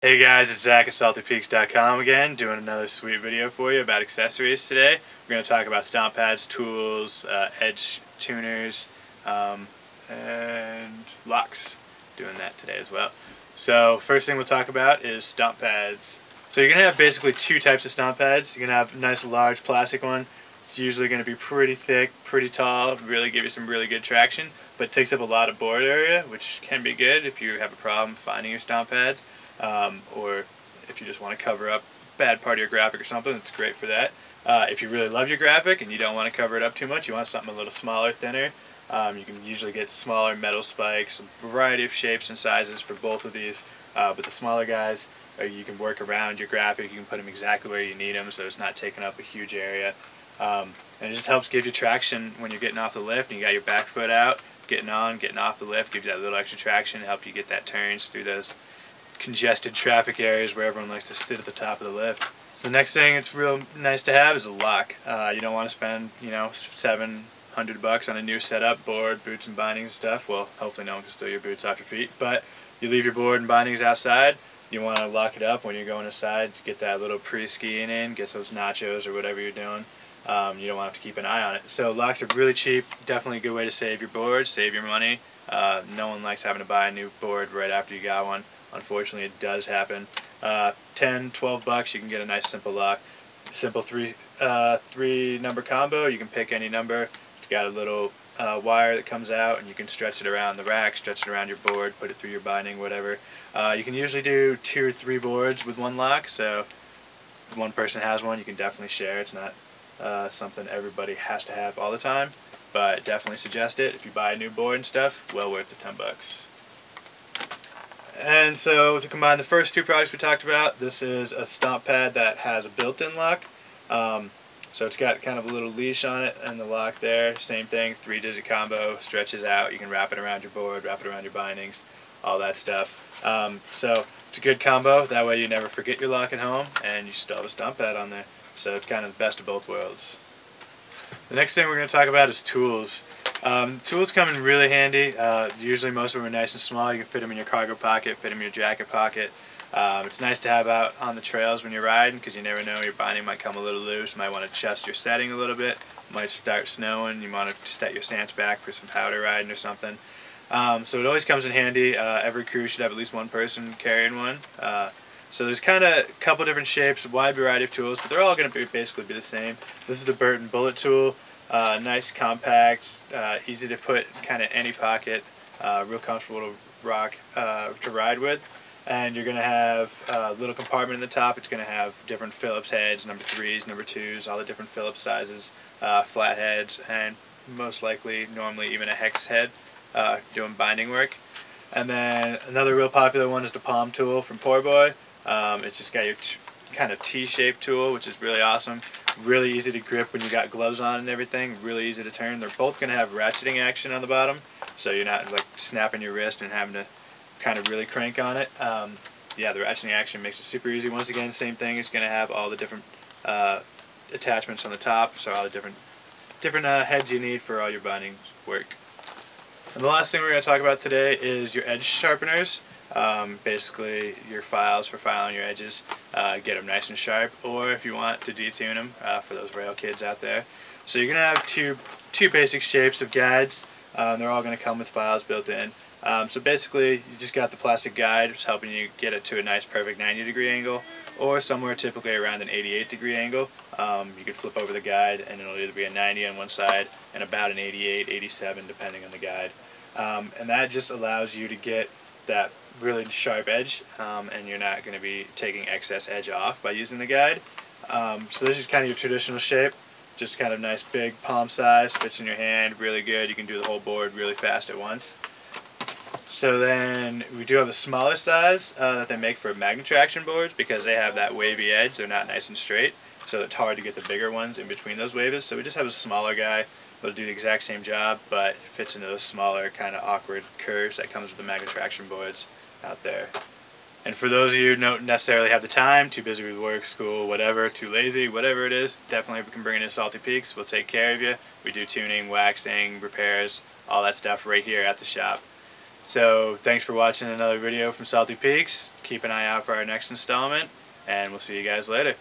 Hey guys, it's Zach at SaltyPeaks.com again, doing another sweet video for you about accessories today. We're going to talk about Stomp Pads, tools, edge tuners, and locks. Doing that today as well. So first thing we'll talk about is Stomp Pads. So you're going to have basically two types of Stomp Pads. You're going to have a nice large plastic one. It's usually going to be pretty thick, pretty tall, really give you some really good traction, but it takes up a lot of board area, which can be good if you have a problem finding your Stomp Pads. Or if you just want to cover up a bad part of your graphic or something, it's great for that. If you really love your graphic and you don't want to cover it up too much, you want something a little smaller, thinner, you can usually get smaller metal spikes, a variety of shapes and sizes for both of these, but the smaller guys, you can work around your graphic, you can put them exactly where you need them so it's not taking up a huge area. And it just helps give you traction when you're getting off the lift and you got your back foot out, getting on, getting off the lift, gives you that little extra traction, help you get that turns through those congested traffic areas where everyone likes to sit at the top of the lift. The next thing it's real nice to have is a lock. You don't want to spend, $700 on a new setup, board, boots and bindings and stuff. Well, hopefully no one can steal your boots off your feet, but you leave your board and bindings outside. You want to lock it up when you're going inside to get that little pre-skiing in, get those nachos or whatever you're doing. You don't want to have to keep an eye on it. So locks are really cheap, definitely a good way to save your board, save your money. No one likes having to buy a new board right after you got one. Unfortunately, it does happen. 10, 12 bucks, you can get a nice simple lock. Simple three number combo. You can pick any number. It's got a little wire that comes out, and you can stretch it around the rack, stretch it around your board, put it through your binding, whatever. You can usually do 2 or 3 boards with one lock. So if one person has one, you can definitely share. It's not something everybody has to have all the time, but definitely suggest it. If you buy a new board and stuff, well worth the 10 bucks. And so to combine the first two products we talked about, this is a Stomp Pad that has a built-in lock. So it's got kind of a little leash on it and the lock there. Same thing, 3-digit combo, stretches out. You can wrap it around your board, wrap it around your bindings, all that stuff. So it's a good combo. That way you never forget your lock at home and you still have a Stomp Pad on there. So it's kind of the best of both worlds. The next thing we're going to talk about is tools. Tools come in really handy. Usually most of them are nice and small. You can fit them in your cargo pocket, fit them in your jacket pocket. It's nice to have out on the trails when you're riding because you never know, your binding might come a little loose. You might want to adjust your setting a little bit. It might start snowing. You want to set your stance back for some powder riding or something. So it always comes in handy. Every crew should have at least one person carrying one. So there's kind of a couple different shapes, a wide variety of tools, but they're all going to basically be the same. This is the Burton Bullet Tool. Nice, compact, easy to put kind of any pocket, real comfortable to ride with. And you're going to have a little compartment in the top. It's going to have different Phillips heads, number 3s, number 2s, all the different Phillips sizes, flat heads, and most likely, normally even a hex head doing binding work. And then another real popular one is the Palm Tool from Poor Boy. It's just got your kind of T-shaped tool, which is really awesome. Really easy to grip when you got gloves on and everything. Really easy to turn. They're both going to have ratcheting action on the bottom, so you're not like snapping your wrist and having to kind of really crank on it. Yeah, the ratcheting action makes it super easy. Once again, same thing. It's going to have all the different attachments on the top, so all the different heads you need for all your binding work. And the last thing we're going to talk about today is your edge sharpeners. Basically your files for filing your edges, get them nice and sharp, or if you want to detune them for those rail kids out there. So you're going to have two basic shapes of guides. They're all going to come with files built in. So basically you just got the plastic guide, which is helping you get it to a nice perfect 90-degree angle, or somewhere typically around an 88-degree angle. You can flip over the guide and it'll either be a 90 on one side and about an 88, 87 depending on the guide. And that just allows you to get that really sharp edge, and you're not going to be taking excess edge off by using the guide. So this is kind of your traditional shape, just kind of nice big palm size, fits in your hand, really good. You can do the whole board really fast at once. So then we do have a smaller size that they make for magnet traction boards because they have that wavy edge. They're not nice and straight, so it's hard to get the bigger ones in between those waves. So we just have a smaller guy that'll do the exact same job, but fits into those smaller kind of awkward curves that comes with the magnet traction boards out there. And for those of you who don't necessarily have the time, too busy with work, school, whatever, too lazy, whatever it is, definitely we can bring it into Salty Peaks. We'll take care of you. We do tuning, waxing, repairs, all that stuff right here at the shop. So thanks for watching another video from Salty Peaks. Keep an eye out for our next installment, and we'll see you guys later.